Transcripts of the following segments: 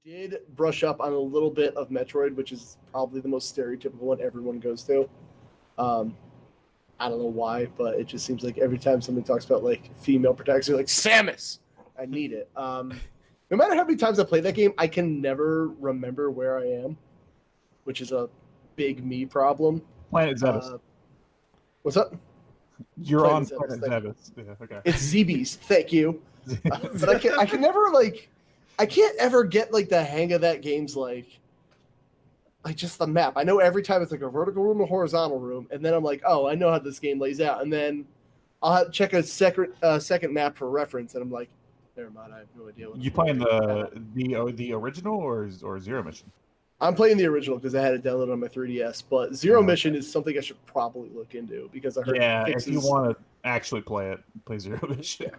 did brush up on a little bit of Metroid, which is probably the most stereotypical one everyone goes to. I don't know why, but it just seems like every time somebody talks about like female protagonists, they're like Samus. I need it. No matter how many times I play that game, I can never remember where I am, which is a big me problem. Planet Zebes. What's up? You're on Planet Zebes. Yeah, okay. It's ZBs. Thank you. But I can never like. I can't ever get like the hang of that game's like just the map. I know every time it's like a vertical room, a horizontal room, and then I'm like, oh, I know how this game lays out, and then I'll have to check a second map for reference, and I'm like, never mind, I have no idea. You playing the original or Zero Mission? I'm playing the original because I had it downloaded on my 3DS, but Zero Mission is something I should probably look into because I heard if you want to actually play it, play Zero Mission.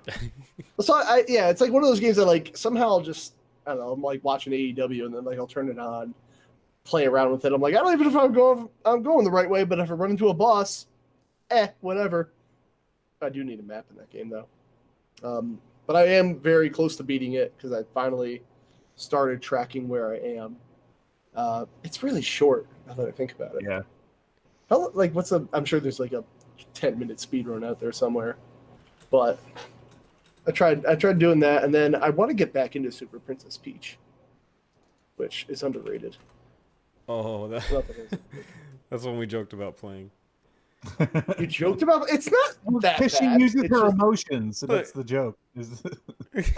So it's like one of those games that like somehow I'll just I don't know, I'm like watching AEW and then like I'll turn it on, play around with it. I'm like, I don't even know if I'm going the right way, but if I run into a boss, whatever. I do need a map in that game though. But I am very close to beating it because I finally started tracking where I am. It's really short now that I think about it. Yeah. I'm sure there's like a 10-minute speed run out there somewhere. But I tried doing that, and then I want to get back into Super Princess Peach, which is underrated. Oh, that's when we joked about playing. You joked about it's not that bad. She uses her emotions, so that's the joke.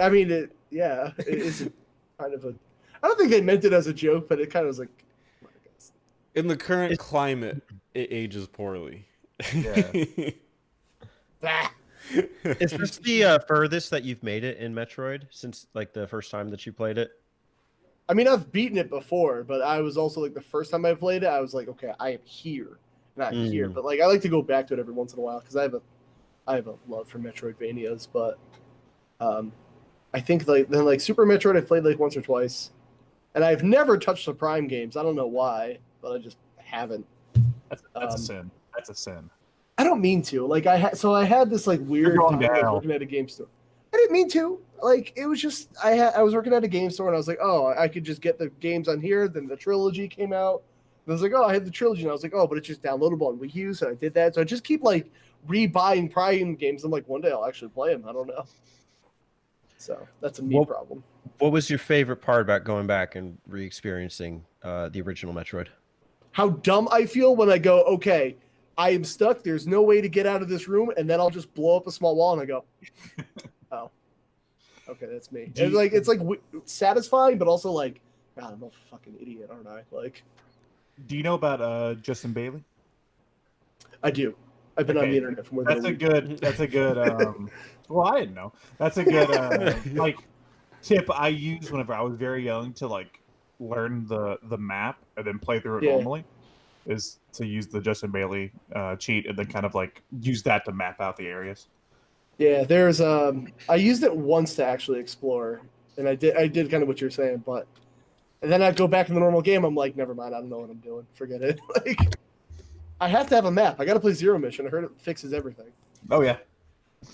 I mean, it is kind of a. I don't think they meant it as a joke, but it kind of was like. In the current climate, it ages poorly. Yeah. Is this the furthest that you've made it in Metroid since like the first time that you played it? I mean, I've beaten it before, but I was also like the first time I played it, I was like, okay, I am here, not here. But like, I like to go back to it every once in a while because I have a love for Metroidvanias. But I think like Super Metroid, I've played like once or twice, and I've never touched the Prime games. I don't know why, but I just haven't. That's a sin. That's a sin. I don't mean to. Like I had this like weird time I was working at a game store. I didn't mean to. Like it was just I was working at a game store and I was like, oh, I could just get the games on here. Then the trilogy came out. And I was like, oh, I had the trilogy. And I was like, oh, but it's just downloadable on Wii U. So I did that. So I just keep like rebuying Prime games. I'm like, one day I'll actually play them. I don't know. So that's a me problem. What was your favorite part about going back and re-experiencing the original Metroid? How dumb I feel when I go, okay, I am stuck. There's no way to get out of this room, and then I'll just blow up a small wall, and I go, oh, okay, that's me. And it's like satisfying, but also like, God, I'm a fucking idiot, aren't I? Like, do you know about Justin Bailey? I do. I've been on the internet for more than a week. That's a good. Well, I didn't know. That's a good like tip I used whenever I was very young to like learn the map and then play through it normally. Is to use the Justin Bailey cheat and then kind of like use that to map out the areas. Yeah, there's I used it once to actually explore, and I did kind of what you're saying, but and then I'd go back in the normal game. I'm like, never mind, I don't know what I'm doing. Forget it. Like, I have to have a map. I got to play Zero Mission. I heard it fixes everything. Oh yeah.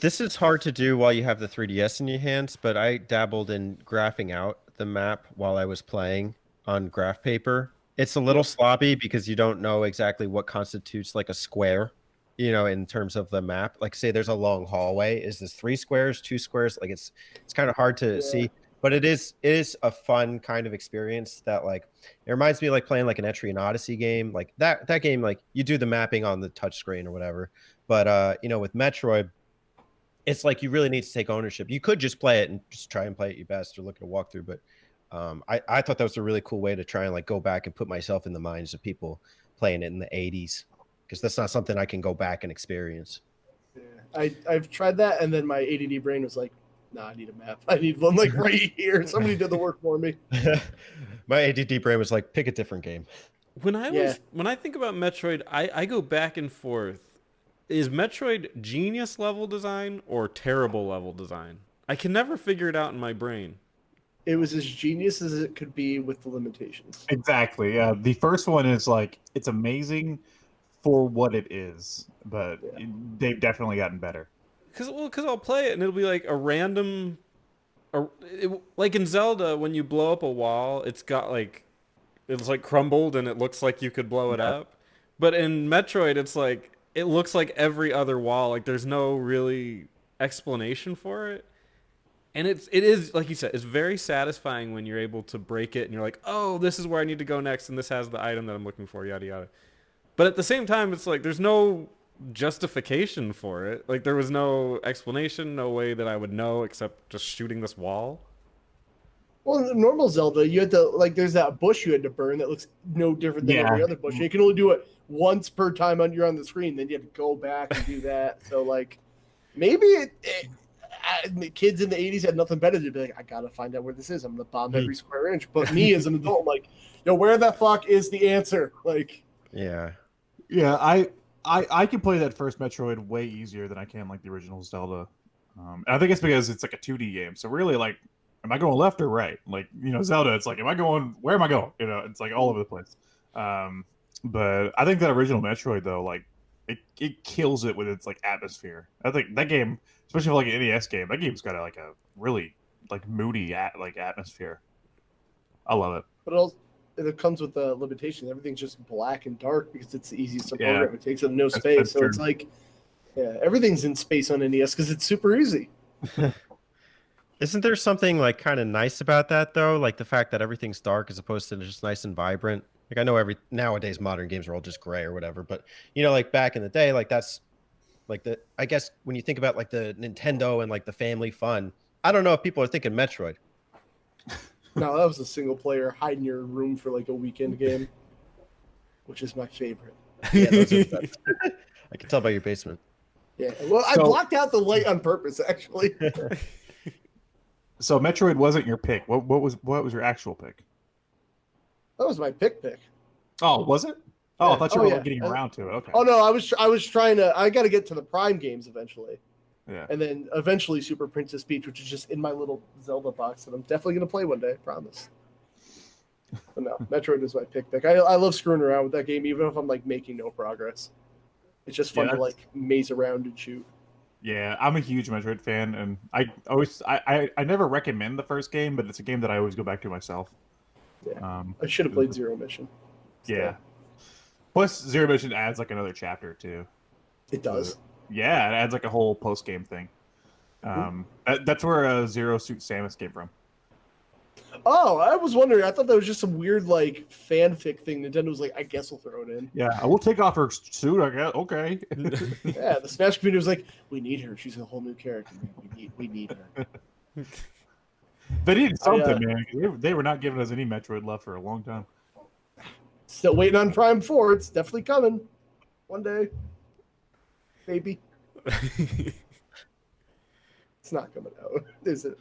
This is hard to do while you have the 3DS in your hands, but I dabbled in graphing out the map while I was playing on graph paper. It's a little sloppy because you don't know exactly what constitutes like a square, you know, in terms of the map. Like say there's a long hallway. Is this 3 squares, 2 squares? Like it's kind of hard to see, but it is a fun kind of experience that like, it reminds me of like playing like an Etrian Odyssey game. Like that game, like you do the mapping on the touch screen or whatever. But, you know, with Metroid, it's like you really need to take ownership. You could just play it and just try and play it your best or look at a walkthrough, but I thought that was a really cool way to try and like go back and put myself in the minds of people playing it in the 80s, because that's not something I can go back and experience. Yeah, I've tried that, and then my ADD brain was like, nah, I need a map. I need one like right here. Somebody did the work for me. My ADD brain was like, pick a different game. When I think about Metroid, I go back and forth. Is Metroid genius level design or terrible level design? I can never figure it out in my brain. It was as genius as it could be with the limitations. Exactly. Yeah. The first one is like, it's amazing for what it is, but they've definitely gotten better. Because I'll play it and it'll be like a random like in Zelda, when you blow up a wall, it's got like it's like crumbled and it looks like you could blow it up. But in Metroid, it's like it looks like every other wall. Like there's no really explanation for it. And it is like you said, it's very satisfying when you're able to break it and you're like, oh, this is where I need to go next, and this has the item that I'm looking for, yada yada. But at the same time, it's like there's no justification for it. Like there was no explanation, no way that I would know except just shooting this wall. Well, in the normal Zelda, you had to like. There's that bush you had to burn that looks no different than every other bush. You can only do it once per time you're on the screen. Then you have to go back and do that. So like, maybe kids in the '80s had nothing better to be like. I gotta find out where this is. I'm gonna bomb every square inch. But me as an adult, I'm like, yo, where the fuck is the answer? Like, yeah. I can play that first Metroid way easier than I can like the original Zelda. And I think it's because it's like a 2D game. So really, like, am I going left or right? Like, you know, Zelda, it's like, am I going, where am I going? You know, it's like all over the place. But I think that original Metroid, though, like, it kills it with its, like, atmosphere. I think that game, especially for, like, an NES game, that game's got, like, a really, like, moody, atmosphere. I love it. But also, it comes with the limitation. Everything's just black and dark because it's the easiest to program. It takes up no space. That's so true. It's like, yeah, everything's in space on NES because it's super easy. Isn't there something like kind of nice about that though? Like the fact that everything's dark as opposed to just nice and vibrant. Like I know nowadays modern games are all just gray or whatever, but you know, like back in the day, like that's like I guess when you think about like the Nintendo and like the family fun, I don't know if people are thinking Metroid. No, that was a single player hide in your room for like a weekend game, which is my favorite. Yeah, those are the best. I can tell by your basement. Yeah, well, I blocked out the light on purpose, actually. So Metroid wasn't your pick. What was your actual pick? That was my pick. Oh, was it? Oh, yeah. I thought you were getting around to it. Okay. Oh no, I was trying to. I got to get to the Prime games eventually. Yeah. And then eventually Super Princess Peach, which is just in my little Zelda box that I'm definitely gonna play one day. I promise. But no, Metroid is my pick. I love screwing around with that game, even if I'm like making no progress. It's just fun to like maze around and shoot. Yeah, I'm a huge Metroid fan, and I never recommend the first game, but it's a game that I always go back to myself. Yeah, I should have played Zero Mission. Yeah. Plus, Zero Mission adds like another chapter too. It does. Yeah, it adds like a whole post game thing. That's where Zero Suit Samus came from. Oh, I was wondering. I thought that was just some weird like fanfic thing. Nintendo was like, I guess we'll throw it in. Yeah, I will take off her suit. I guess. Okay. Yeah, the Smash community was like, we need her. She's a whole new character. We need her. They needed something, man. They were not giving us any Metroid love for a long time. Still waiting on Prime 4. It's definitely coming. One day. Maybe. It's not coming out, is it?